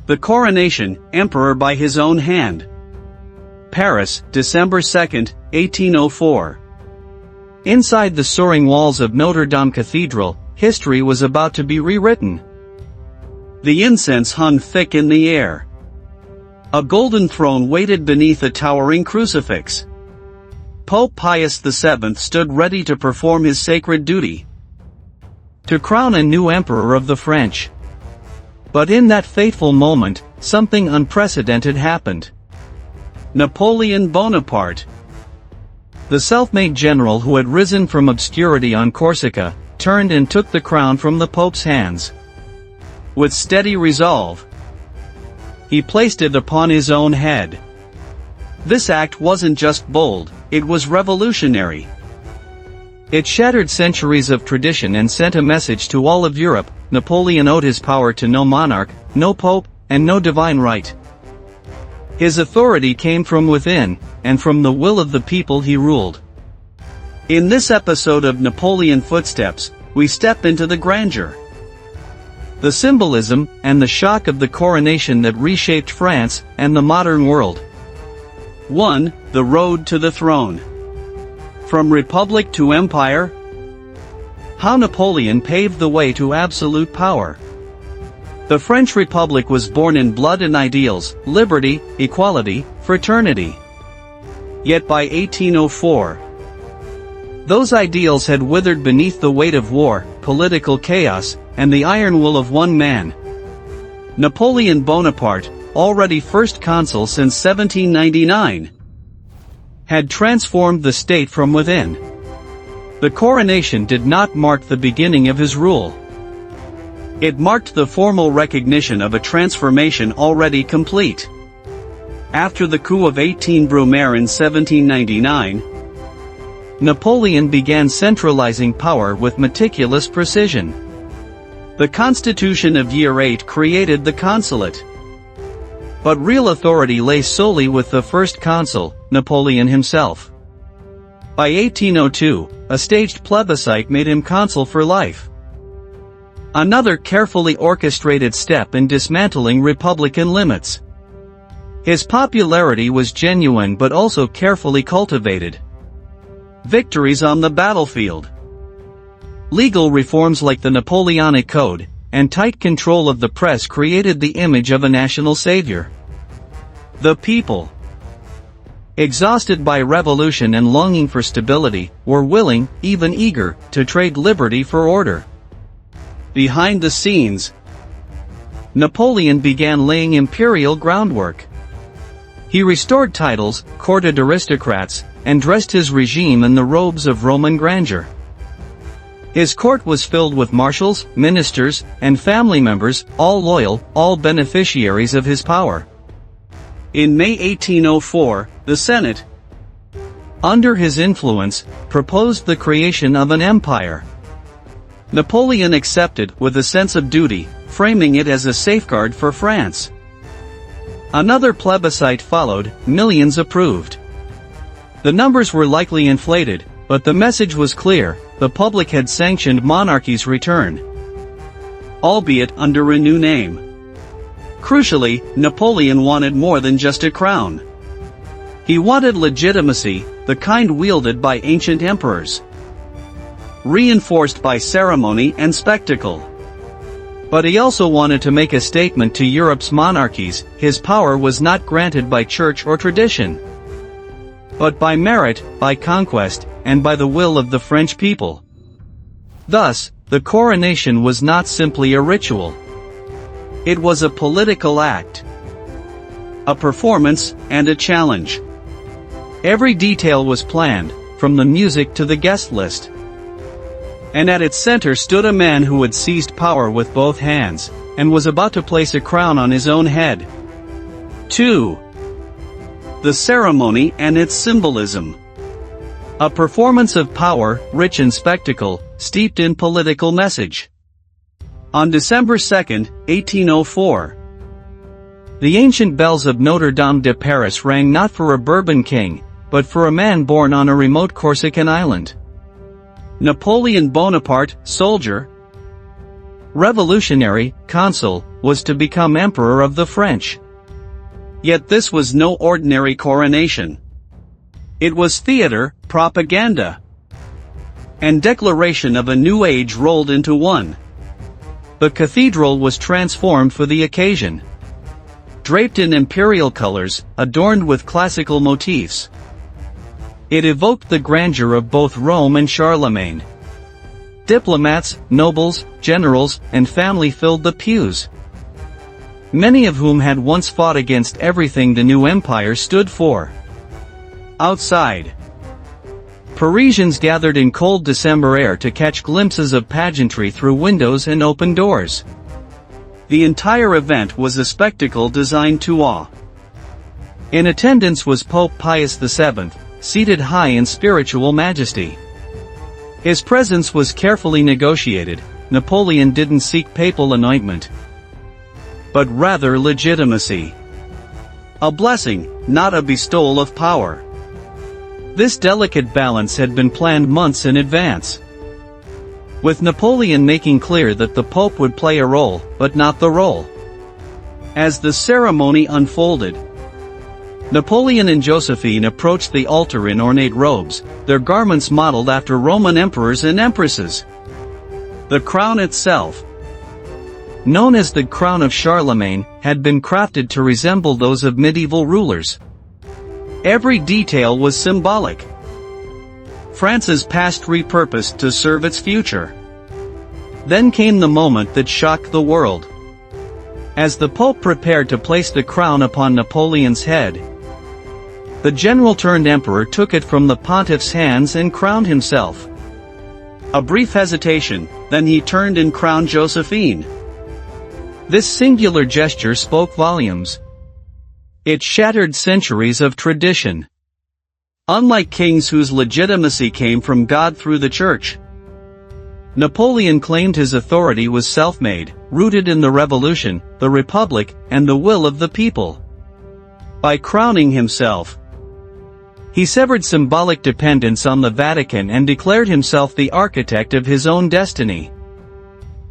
The coronation, emperor by his own hand. Paris, December 2, 1804. Inside the soaring walls of Notre-Dame Cathedral, history was about to be rewritten. The incense hung thick in the air. A golden throne waited beneath a towering crucifix. Pope Pius VII stood ready to perform his sacred duty, to crown a new emperor of the French. But in that fateful moment, something unprecedented happened. Napoleon Bonaparte, the self-made general who had risen from obscurity on Corsica, turned and took the crown from the Pope's hands. With steady resolve, he placed it upon his own head. This act wasn't just bold, it was revolutionary. It shattered centuries of tradition and sent a message to all of Europe: Napoleon owed his power to no monarch, no pope, and no divine right. His authority came from within, and from the will of the people he ruled. In this episode of Napoleon Footsteps, we step into the grandeur, the symbolism, and the shock of the coronation that reshaped France and the modern world. 1. The road to the throne. From republic to empire. How Napoleon paved the way to absolute power. The French Republic was born in blood and ideals: liberty, equality, fraternity. Yet by 1804, those ideals had withered beneath the weight of war, political chaos, and the iron will of one man. Napoleon Bonaparte, already first consul since 1799, had transformed the state from within. The coronation did not mark the beginning of his rule. It marked the formal recognition of a transformation already complete. After the coup of 18 Brumaire in 1799, Napoleon began centralizing power with meticulous precision. The Constitution of Year 8 created the consulate. But real authority lay solely with the first consul, Napoleon himself. By 1802, a staged plebiscite made him consul for life. Another carefully orchestrated step in dismantling republican limits. His popularity was genuine but also carefully cultivated. Victories on the battlefield, legal reforms like the Napoleonic Code, and tight control of the press created the image of a national savior. The people, exhausted by revolution and longing for stability, were willing, even eager, to trade liberty for order. Behind the scenes, Napoleon began laying imperial groundwork. He restored titles, courted aristocrats, and dressed his regime in the robes of Roman grandeur. His court was filled with marshals, ministers, and family members, all loyal, all beneficiaries of his power. In May 1804, the Senate, under his influence, proposed the creation of an empire. Napoleon accepted with a sense of duty, framing it as a safeguard for France. Another plebiscite followed, millions approved. The numbers were likely inflated, but the message was clear: the public had sanctioned monarchy's return, albeit under a new name. Crucially, Napoleon wanted more than just a crown. He wanted legitimacy, the kind wielded by ancient emperors, reinforced by ceremony and spectacle. But he also wanted to make a statement to Europe's monarchies: his power was not granted by church or tradition, but by merit, by conquest, and by the will of the French people. Thus, the coronation was not simply a ritual. It was a political act, a performance, and a challenge. Every detail was planned, from the music to the guest list. And at its center stood a man who had seized power with both hands, and was about to place a crown on his own head. 2. The ceremony and its symbolism. A performance of power, rich in spectacle, steeped in political message. On December 2, 1804, the ancient bells of Notre-Dame de Paris rang not for a Bourbon king, but for a man born on a remote Corsican island. Napoleon Bonaparte, soldier, revolutionary, consul, was to become Emperor of the French. Yet this was no ordinary coronation. It was theater, propaganda, and declaration of a new age rolled into one. The cathedral was transformed for the occasion. Draped in imperial colors, adorned with classical motifs, it evoked the grandeur of both Rome and Charlemagne. Diplomats, nobles, generals, and family filled the pews, many of whom had once fought against everything the new empire stood for. Outside, Parisians gathered in cold December air to catch glimpses of pageantry through windows and open doors. The entire event was a spectacle designed to awe. In attendance was Pope Pius VII, seated high in spiritual majesty. His presence was carefully negotiated. Napoleon didn't seek papal anointment, but rather legitimacy. A blessing, not a bestowal of power. This delicate balance had been planned months in advance, with Napoleon making clear that the Pope would play a role, but not the role. As the ceremony unfolded, Napoleon and Josephine approached the altar in ornate robes, their garments modeled after Roman emperors and empresses. The crown itself, known as the crown of Charlemagne, had been crafted to resemble those of medieval rulers. Every detail was symbolic. France's past repurposed to serve its future. Then came the moment that shocked the world. As the Pope prepared to place the crown upon Napoleon's head, the general-turned-emperor took it from the pontiff's hands and crowned himself. A brief hesitation, then he turned and crowned Josephine. This singular gesture spoke volumes. It shattered centuries of tradition. Unlike kings whose legitimacy came from God through the Church, Napoleon claimed his authority was self-made, rooted in the Revolution, the Republic, and the will of the people. By crowning himself, he severed symbolic dependence on the Vatican and declared himself the architect of his own destiny.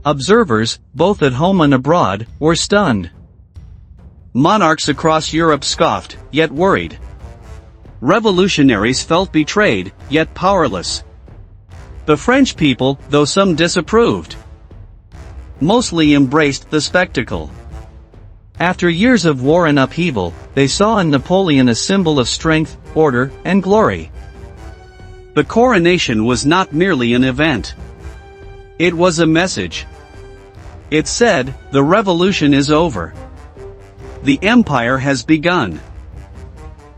Observers, both at home and abroad, were stunned. Monarchs across Europe scoffed, yet worried. Revolutionaries felt betrayed, yet powerless. The French people, though some disapproved, mostly embraced the spectacle. After years of war and upheaval, they saw in Napoleon a symbol of strength, order, and glory. The coronation was not merely an event. It was a message. It said, the revolution is over. The empire has begun.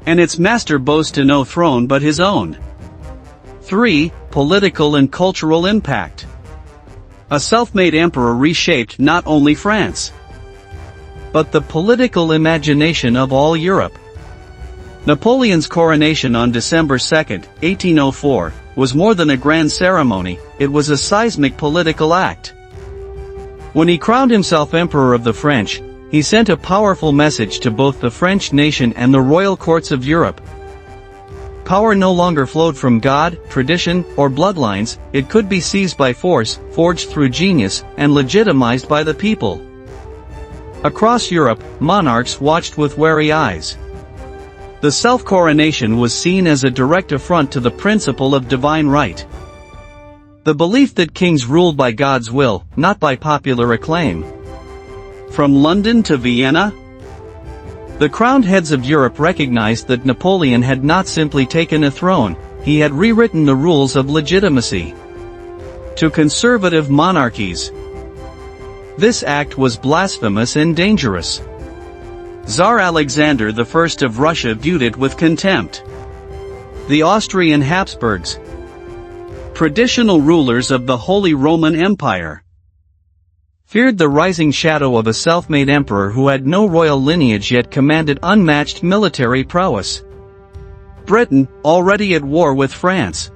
And its master boasts no throne but his own. 3. Political and cultural impact. A self-made emperor reshaped not only France, but the political imagination of all Europe. Napoleon's coronation on December 2, 1804, was more than a grand ceremony, it was a seismic political act. When he crowned himself Emperor of the French, he sent a powerful message to both the French nation and the royal courts of Europe. Power no longer flowed from God, tradition, or bloodlines, it could be seized by force, forged through genius, and legitimized by the people. Across Europe, monarchs watched with wary eyes. The self-coronation was seen as a direct affront to the principle of divine right. The belief that kings ruled by God's will, not by popular acclaim. From London to Vienna, the crowned heads of Europe recognized that Napoleon had not simply taken a throne, he had rewritten the rules of legitimacy. To conservative monarchies, this act was blasphemous and dangerous. Tsar Alexander I of Russia viewed it with contempt. The Austrian Habsburgs, traditional rulers of the Holy Roman Empire, feared the rising shadow of a self-made emperor who had no royal lineage yet commanded unmatched military prowess. Britain, already at war with France,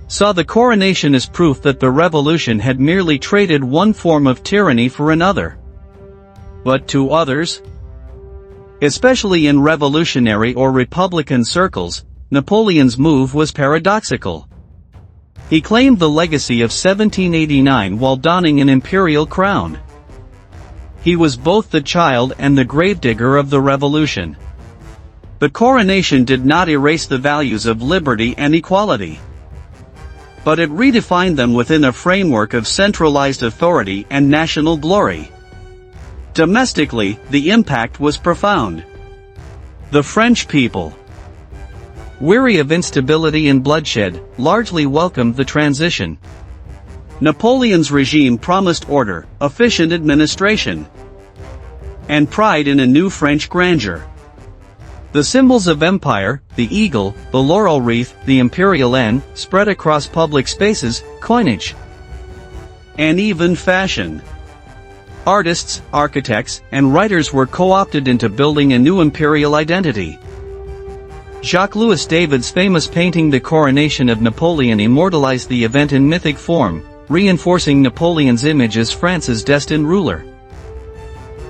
saw the coronation as proof that the revolution had merely traded one form of tyranny for another. But to others, especially in revolutionary or republican circles, Napoleon's move was paradoxical. He claimed the legacy of 1789 while donning an imperial crown. he was both the child and the gravedigger of the revolution. The coronation did not erase the values of liberty and equality, but it redefined them within a framework of centralized authority and national glory. Domestically, the impact was profound. The French people, weary of instability and bloodshed, largely welcomed the transition. Napoleon's regime promised order, efficient administration, and pride in a new French grandeur. The symbols of empire, the eagle, the laurel wreath, the imperial N, spread across public spaces, coinage, and even fashion. Artists, architects, and writers were co-opted into building a new imperial identity. Jacques-Louis David's famous painting The Coronation of Napoleon immortalized the event in mythic form, reinforcing Napoleon's image as France's destined ruler.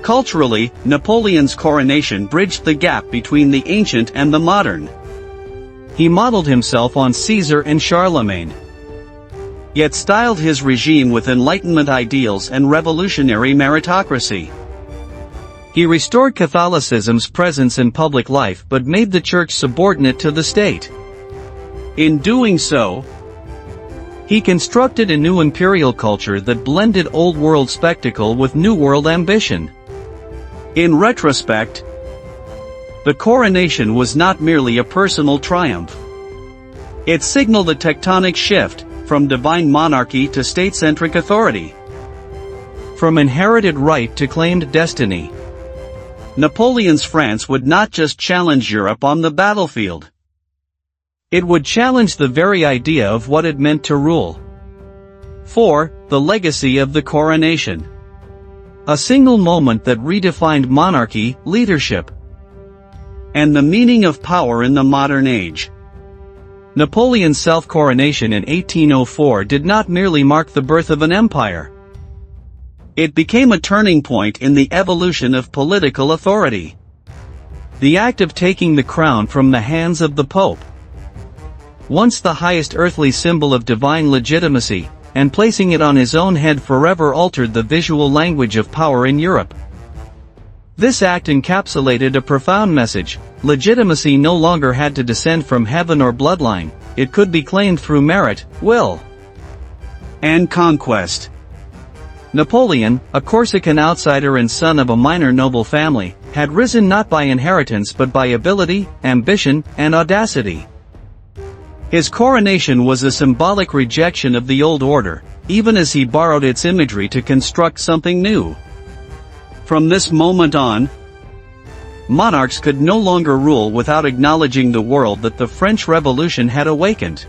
Culturally, Napoleon's coronation bridged the gap between the ancient and the modern. He modeled himself on Caesar and Charlemagne, yet styled his regime with Enlightenment ideals and revolutionary meritocracy. He restored Catholicism's presence in public life but made the Church subordinate to the state. In doing so, he constructed a new imperial culture that blended Old World spectacle with New World ambition. In retrospect, the coronation was not merely a personal triumph. It signaled a tectonic shift, from divine monarchy to state-centric authority, from inherited right to claimed destiny. Napoleon's France would not just challenge Europe on the battlefield. It would challenge the very idea of what it meant to rule. 4. The legacy of the coronation. A single moment that redefined monarchy, leadership, and the meaning of power in the modern age. Napoleon's self-coronation in 1804 did not merely mark the birth of an empire. It became a turning point in the evolution of political authority. The act of taking the crown from the hands of the Pope, once the highest earthly symbol of divine legitimacy, and placing it on his own head forever altered the visual language of power in Europe. This act encapsulated a profound message: legitimacy no longer had to descend from heaven or bloodline, it could be claimed through merit, will, and conquest. Napoleon, a Corsican outsider and son of a minor noble family, had risen not by inheritance but by ability, ambition, and audacity. His coronation was a symbolic rejection of the old order, even as he borrowed its imagery to construct something new. From this moment on, monarchs could no longer rule without acknowledging the world that the French Revolution had awakened.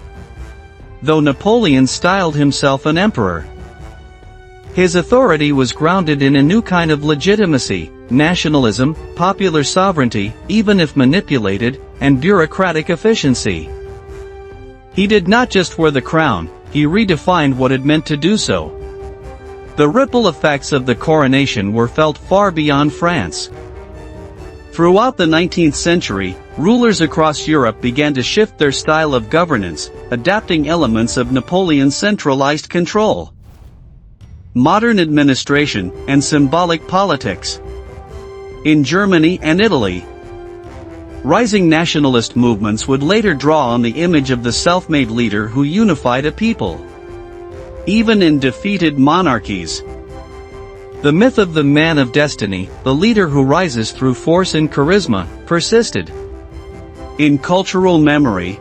Though Napoleon styled himself an emperor, his authority was grounded in a new kind of legitimacy: nationalism, popular sovereignty, even if manipulated, and bureaucratic efficiency. He did not just wear the crown, he redefined what it meant to do so. The ripple effects of the coronation were felt far beyond France. Throughout the 19th century, rulers across Europe began to shift their style of governance, adapting elements of Napoleon's centralized control, modern administration, and symbolic politics. In Germany and Italy, rising nationalist movements would later draw on the image of the self-made leader who unified a people. Even in defeated monarchies, the myth of the man of destiny, the leader who rises through force and charisma, persisted. In cultural memory,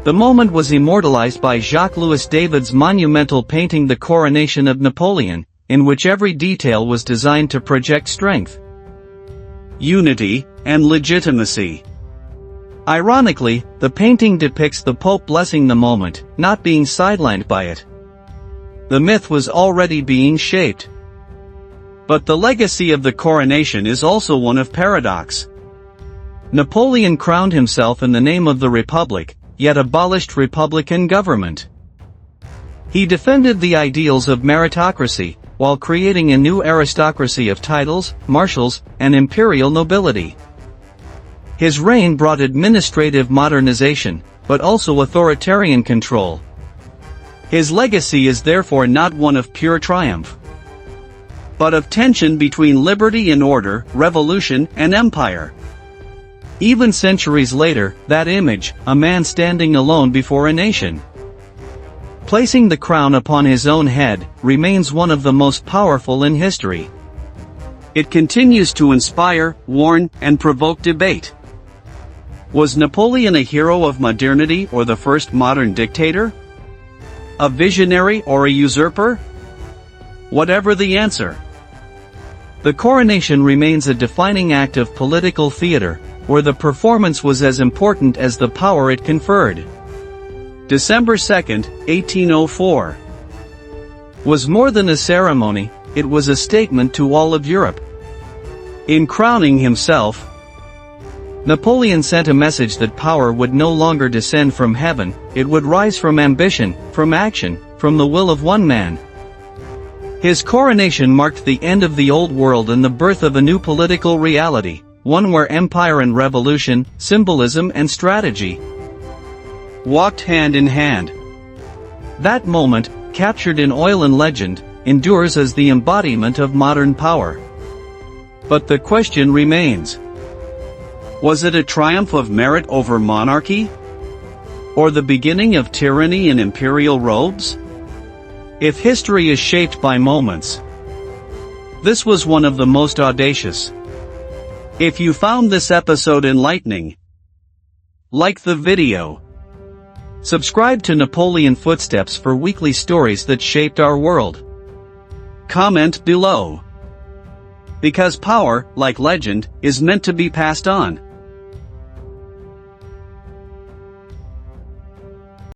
the moment was immortalized by Jacques-Louis David's monumental painting The Coronation of Napoleon, in which every detail was designed to project strength, unity, and legitimacy. Ironically, the painting depicts the Pope blessing the moment, not being sidelined by it. The myth was already being shaped. But the legacy of the coronation is also one of paradox. Napoleon crowned himself in the name of the Republic, yet abolished republican government. He defended the ideals of meritocracy, while creating a new aristocracy of titles, marshals, and imperial nobility. His reign brought administrative modernization, but also authoritarian control. His legacy is therefore not one of pure triumph. but of tension between liberty and order, revolution and empire. Even centuries later, that image, a man standing alone before a nation, placing the crown upon his own head, remains one of the most powerful in history. It continues to inspire, warn, and provoke debate. Was Napoleon a hero of modernity or the first modern dictator? A visionary or a usurper? Whatever the answer, the coronation remains a defining act of political theater, where the performance was as important as the power it conferred. December 2, 1804, was more than a ceremony, it was a statement to all of Europe. In crowning himself, Napoleon sent a message that power would no longer descend from heaven, it would rise from ambition, from action, from the will of one man. His coronation marked the end of the old world and the birth of a new political reality, one where empire and revolution, symbolism and strategy walked hand in hand. That moment, captured in oil and legend, endures as the embodiment of modern power. But the question remains: was it a triumph of merit over monarchy? Or the beginning of tyranny in imperial robes? If history is shaped by moments, this was one of the most audacious. If you found this episode enlightening, like the video. Subscribe to Napoleon Footsteps for weekly stories that shaped our world. Comment below. Because power, like legend, is meant to be passed on.